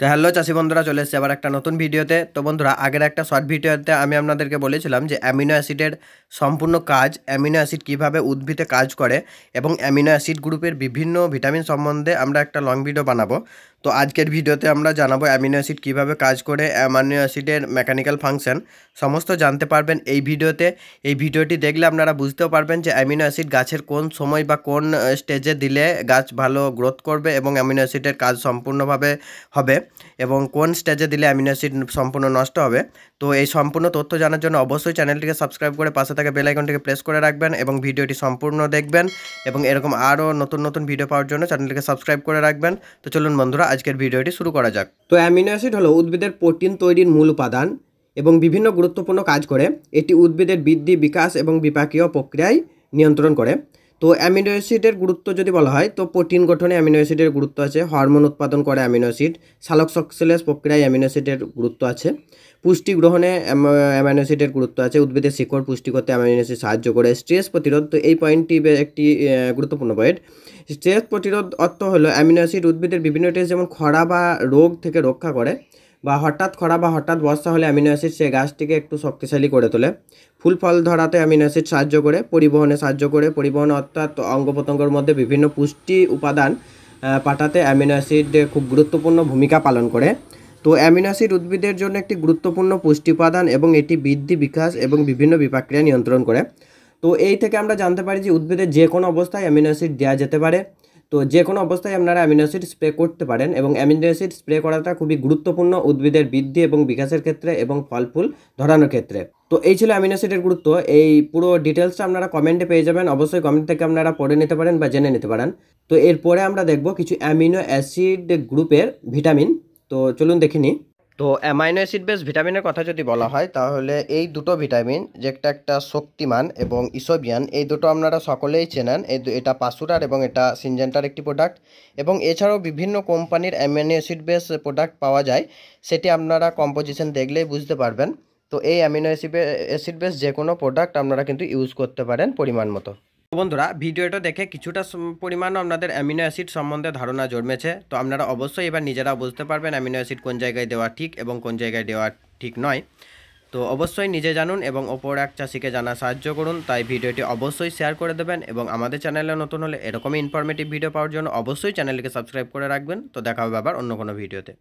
তো হ্যালো চাষি বন্ধুরা, চলে এসেছে আবার একটা নতুন ভিডিওতে। তো বন্ধুরা, আগের একটা শর্ট ভিডিওতে আমি আপনাদেরকে বলেছিলাম যে অ্যামিনো অ্যাসিডের সম্পূর্ণ কাজ, অ্যামিনো অ্যাসিড কীভাবে উদ্ভিদে কাজ করে এবং অ্যামিনো অ্যাসিড গ্রুপের বিভিন্ন ভিটামিন সম্বন্ধে আমরা একটা লং ভিডিও বানাবো। তো আজকের ভিডিওতে আমরা জানাবো অ্যামিনো অ্যাসিড কীভাবে কাজ করে, অ্যামিনো অ্যাসিডের মেকানিক্যাল ফাংশন সমস্ত জানতে পারবেন এই ভিডিওতে। এই ভিডিওটি দেখলে আপনারা বুঝতেও পারবেন যে অ্যামিনো অ্যাসিড গাছের কোন সময় বা কোন স্টেজে দিলে গাছ ভালো গ্রোথ করবে এবং অ্যামিনো অ্যাসিডের কাজ সম্পূর্ণভাবে হবে এবং কোন স্টেজে দিলে অ্যামিনো অ্যাসিড সম্পূর্ণ নষ্ট হবে। তো এই সম্পূর্ণ তথ্য জানার জন্য অবশ্যই চ্যানেলটিকে সাবস্ক্রাইব করে পাশে থাকা বেল আইকনটিকে প্রেস করে রাখবেন এবং ভিডিওটি সম্পূর্ণ দেখবেন এবং এরকম আরও নতুন নতুন ভিডিও পাওয়ার জন্য চ্যানেলটিকে সাবস্ক্রাইব করে রাখবেন। তো চলুন বন্ধুরা, আজকের ভিডিওটি শুরু করা যাক। তো অ্যামিনো অ্যাসিড হলো উদ্ভিদের প্রোটিন তৈরির মূল উপাদান এবং বিভিন্ন গুরুত্বপূর্ণ কাজ করে। এটি উদ্ভিদের বৃদ্ধি, বিকাশ এবং বিপাকীয় প্রক্রিয়ায় নিয়ন্ত্রণ করে। তো অ্যামিনো অ্যাসিডের গুরুত্ব যদি বলা হয়, তো প্রোটিন গঠনে অ্যামিনো অ্যাসিডের গুরুত্ব আছে, হরমোন উৎপাদন করে অ্যামিনো অ্যাসিড, সালোক সংশ্লেষ প্রক্রিয়ায় অ্যামিনো অ্যাসিডের গুরুত্ব আছে, পুষ্টি গ্রহণে অ্যামিনো অ্যাসিডের গুরুত্ব আছে, উদ্ভিদের শিকড় পুষ্টি করতে অ্যামিনো অ্যাসিড সাহায্য করে, স্ট্রেস প্রতিরোধ। তো এই পয়েন্টটি একটি গুরুত্বপূর্ণ পয়েন্ট। স্ট্রেস প্রতিরোধ অর্থ হলো অ্যামিনো অ্যাসিড উদ্ভিদের বিভিন্ন স্ট্রেস যেমন খরা বা রোগ থেকে রক্ষা করে, বা হঠাৎ খরা বা হঠাৎ বর্ষা হলে অ্যামিনো অ্যাসিড সে গাছটিকে একটু শক্তিশালী করে তোলে। ফুল ফল ধরাতে অ্যামিনো অ্যাসিড সাহায্য করে, পরিবহনে সাহায্য করে, পরিবহন অর্থাৎ অঙ্গ প্রত্যঙ্গের মধ্যে বিভিন্ন পুষ্টি উপাদান পাঠাতে অ্যামিনো অ্যাসিড খুব গুরুত্বপূর্ণ ভূমিকা পালন করে। তো অ্যামিনো অ্যাসিড উদ্ভিদের জন্য একটি গুরুত্বপূর্ণ পুষ্টি উপাদান এবং এটি বৃদ্ধি, বিকাশ এবং বিভিন্ন বিপাক্রিয়া নিয়ন্ত্রণ করে। তো এই থেকে আমরা জানতে পারি যে উদ্ভিদের যে কোনো অবস্থায় অ্যামিনো অ্যাসিড দেওয়া যেতে পারে। তো যে কোনো অবস্থায় আপনারা অ্যামিনো অ্যাসিড স্প্রে করতে পারেন এবং অ্যামিনো অ্যাসিড স্প্রে করাটা খুবই গুরুত্বপূর্ণ উদ্ভিদের বৃদ্ধি এবং বিকাশের ক্ষেত্রে এবং ফল ফুল ধরানোর ক্ষেত্রে। তো এই ছিল অ্যামিনো অ্যাসিডের গুরুত্ব। এই পুরো ডিটেলসটা আপনারা কমেন্টে পেয়ে যাবেন, অবশ্যই কমেন্ট থেকে আপনারা পড়ে নিতে পারেন বা জেনে নিতে পারেন। তো এরপরে আমরা দেখব কিছু অ্যামিনো অ্যাসিড গ্রুপের ভিটামিন। তো চলুন দেখে নিই। তো অ্যামাইনো অ্যাসিড বেস ভিটামিনের কথা যদি বলা হয়, তাহলে এই দুটো ভিটামিন, যেটা একটা শক্তিমান এবং ইসোবিয়ান, এই দুটো আপনারা সকলেই চেনেন। এটা পাসুরার এবং এটা সিনজেন্টার একটি প্রোডাক্ট এবং এছাড়াও বিভিন্ন কোম্পানির অ্যামাইনো অ্যাসিড বেস প্রোডাক্ট পাওয়া যায়, সেটি আপনারা কম্পোজিশন দেখলেই বুঝতে পারবেন। তো এই অ্যামিনো অ্যাসিড বেস যে কোনো প্রোডাক্ট আপনারা কিন্তু ইউজ করতে পারেন পরিমাণ মতো। বন্ধুরা, ভিডিওটা দেখে কিছুটা পরিমাণ আপনাদের অ্যামিনো অ্যাসিড সম্বন্ধে ধারণা জন্মেছে। তো আপনারা অবশ্যই এবার নিজেরা বুঝতে পারবেন অ্যামিনো অ্যাসিড কোন জায়গায় দেওয়া ঠিক এবং কোন জায়গায় দেওয়া ঠিক নয়। তো অবশ্যই নিজে জানুন এবং অপর এক চাষিকে জানা সাহায্য করুন। তাই ভিডিওটি অবশ্যই শেয়ার করে দেবেন এবং আমাদের চ্যানেলে নতুন হলে এরকমই ইনফরমেটিভ ভিডিও পাওয়ার জন্য অবশ্যই চ্যানেলটিকে সাবস্ক্রাইব করে রাখবেন। তো দেখা হবে আবার অন্য কোনো ভিডিওতে।